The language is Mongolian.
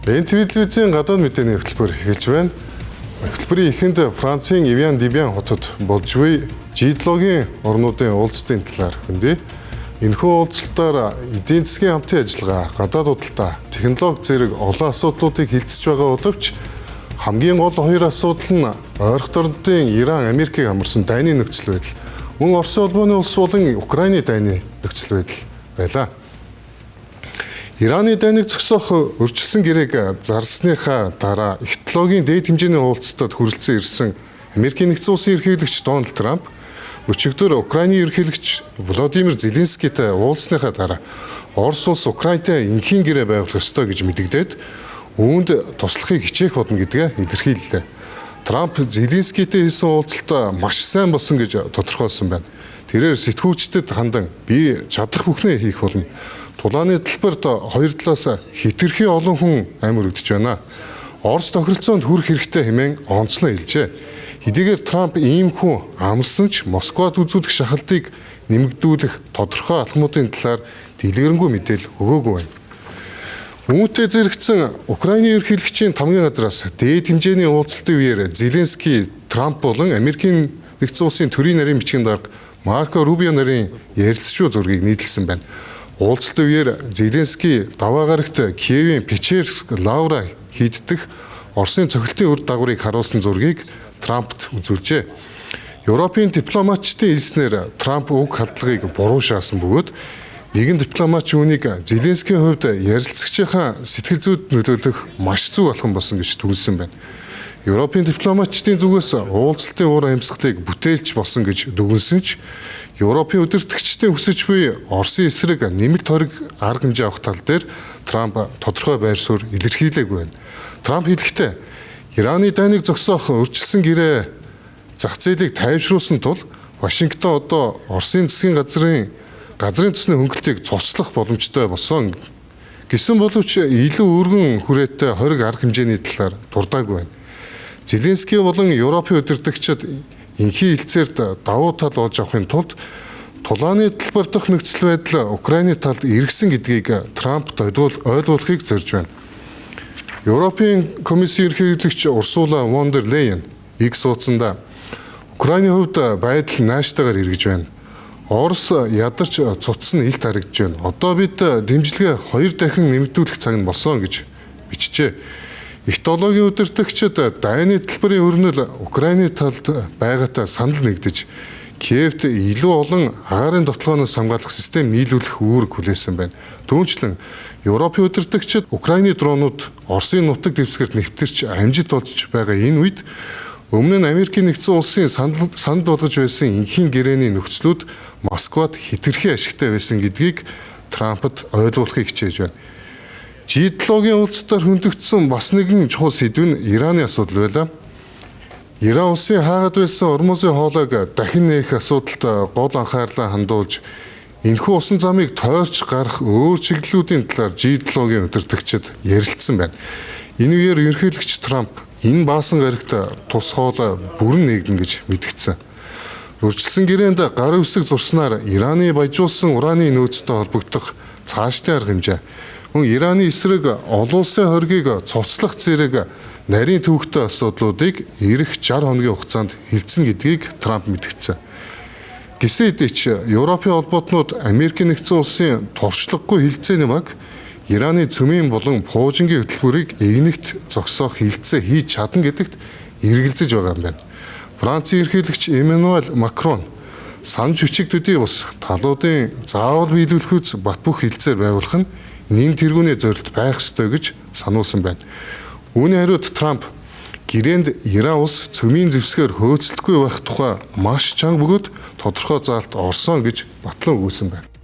Телевизийн гадаад мэдээний хөтөлбөр эхэлж байна. Хөтөлбөрийн эхэнд Францын Evian Debian хотод болж буй G7-гийн орнуудын уулзалтын талаар хөндөө. Энэхүү уулзалтаар эдийн засгийн хамтын ажиллагаа, гадаад худалдаа, технологи зэрэг олон асуудлуудыг хилцэж байгаа боловч хамгийн гол хоёр асуудал нь ойрхон орнуудын Иран, Америкийг амарсан дайны нөхцөл байдал, мөн Орос улбооны улс болон Украины дайны нөхцөл байдал байлаа. Ираны дайныг зогсоох өрчлсөн гэрээг зарсныхаа дараа их технологийн дээд хэмжээний уулзалтад хүрэлцэн ирсэн Америкийн нэгдсэн улсын ерөнхийлөгч Дональд Трамп өчигдөр Украины ерөнхийлөгч Володимир Зеленскийтэй уулзсныхаа дараа Орос улс Украинтай энхийн гэрээ байгуулах ёстой гэж мэдэгдээд үүнд туслахыг хичээх бодно гэдгээ илэрхийллээ. Трамп Зеленскийтэй хийсэн уулзалт маш сайн болсон гэж тодорхойлсон байна. Тэрээр сэтгүүлчдэд хандан би чадах бүхнээ хийх болно. Тулааны талбарт хоёр талаас хэтэрхий олон хүн амьд өргөдөж байна. Орос тохиролцоонд хүрэх хэрэгтэй хэмээн онцлон хэлжээ. Хэдийгээр Трамп ийм хүн амлсан ч Москвад үзүүлэх шахалтыг нэмэгдүүлэх тодорхой алхмуудын талаар дэлгэрэнгүй мэдээлэл өгөөгүй байна. Үүнтэй зэрэгцэн Украины ерөнхийлөгчийн тамгын газраас дээд хэмжээний уулзалтын үеэр Зеленский, Трамп болон Америкийн нэгдсэн улсын төрийн нарийн бичгийн дарга Марко Рубио нарын ярилцчуу зургийг нийтлсэн байна. Уулзалтын үеэр Зеленский даваа гарагт Киевийн Печерск, Лавра хийддэх Оросын цохилтын үр дагаврыг харуулсан зургийг Трампт үзүүлжээ. Европын дипломатчдын хэлснээр Трамп уг хадлагыг буруу шаасан бөгөөд нэгэн дипломатч үүнийг Зеленскийн хувьд ярилцагчийнхаа сэтгэл зүйд нөлөөлөх маш зөв алхам болсон гэж түнсэн байна. Европын дипломатчдын зүгээс уулзалтын уур амьсгалыг бүтээлч болсон гэж дүгнсэн ч Европын удирдагчдын хүсэж буй Оросын эсрэг нэмэлт хориг арга хэмжээ авах тал дээр Трамп тодорхой байр суурь илэрхийлээгүй байна. Трамп хэлэхдээ Ираны дайныг зогсоох өрчлсөн гэрээ зах зээлийг тайвшруулсан тул Вашингтон одоо Оросын засгийн газрын төсний хөнгөлтийг цуцлах боломжтой болсон гэсэн боловч илүү өргөн хүрээтэй хориг арга хэмжээний талаар дурдаагүй байна. Зеленский болон Европын удирдагчид энхийн хэлцээрт давуу тал олж авахын тулд тулааны талбар дахь нөхцөл байдал Украины талд эргэсэн гэдгийг Трампт ойлгуулахыг зорж байна. Европын комиссийн ерөнхийлөгч Урсула фон дер Лейен X суудсандаа Украины хувьд байдал наашдаагаар эргэж байна. Орос ядарч цуцсан илт харагдж байна. Одоо бид дэмжлэгээ 2 дахин нэмэгдүүлэх цаг нь болсон гэж бичжээ. Их технологийн удирдагчид дайны талбарын өрнөл Украины талд байгаатай санал нэгдэж Киевт илүү олон агаарын дотлооноос хамгаалах систем нийлүүлэх үүрэг хүлээсэн байна. Түүнчлэн Европын удирдагчид Украины дронууд Оросын нутаг дэвсгэрт нэвтэрч амжилт олж байгаа энэ үед өмнө нь Америкийн нэгдсэн улсын санал болгож байсан энхийн гэрээний нөхцлүүд Москвад хэтэрхий ашигтай байсан гэдгийг Трампд ойлгуулахыг хичээж байна. G7-гийн уулзалтаар хөндөгдсөн бас нэгэн чухал сэдв нь Ираны асуудал байлаа. Иран улсын хаагаад байсан Ормозын хоолойг дахин нээх асуудалд гол анхаарлаа хандуулж энэхүү усан замыг тойрч гарах өөр чиглэлүүдийн талаар G7-гийн удирдагчид ярилцсан байна. Энэ үеэр ерөнхийлөгч Трамп энэ баасан гарагт тус хоолой бүрэн нэгдэн гэж мэдгдсэн. Өрчлсөн гэрээнд гар үсэг зурснаар Ираны баяжуулсан ураны нөөцтэй холбогдох цаашдын арга хэмжээ Ираны эсрэг олон улсын хоргийг цуцлах зэрэг нарийн төвөгтэй асуудлуудыг ирэх 60 хоногийн хугацаанд хилцэн гэдгийг Трамп мэдгдсэн. Гэсэн хэдий ч Европын холбоотнууд Америкийн нэгдсэн улсын туршлагагүй хилцээний баг Ираны цөмийн болон пуужингийн хөтөлбөрийг игнэгт зогсоох хилцээ хийж чадна гэдэгт эргэлзэж байгаа юм байна. Францын ерөнхийлөгч Эммануэль Макрон санж хүчиг төдий ус талуудын заавал биелүүлэхүйц бат бөх хилцээр байгуулах нь нэн тэргүүний зорилт байх ёстой гэж сануулсан байна. Үүний хариуд Трамп гэрээнд Иран улс цөмийн зэвсгээр хөөцөлдөггүй байх тухай маш чанга бөгөөд тодорхой заалт орсон гэж батлан өгүүлсэн байна.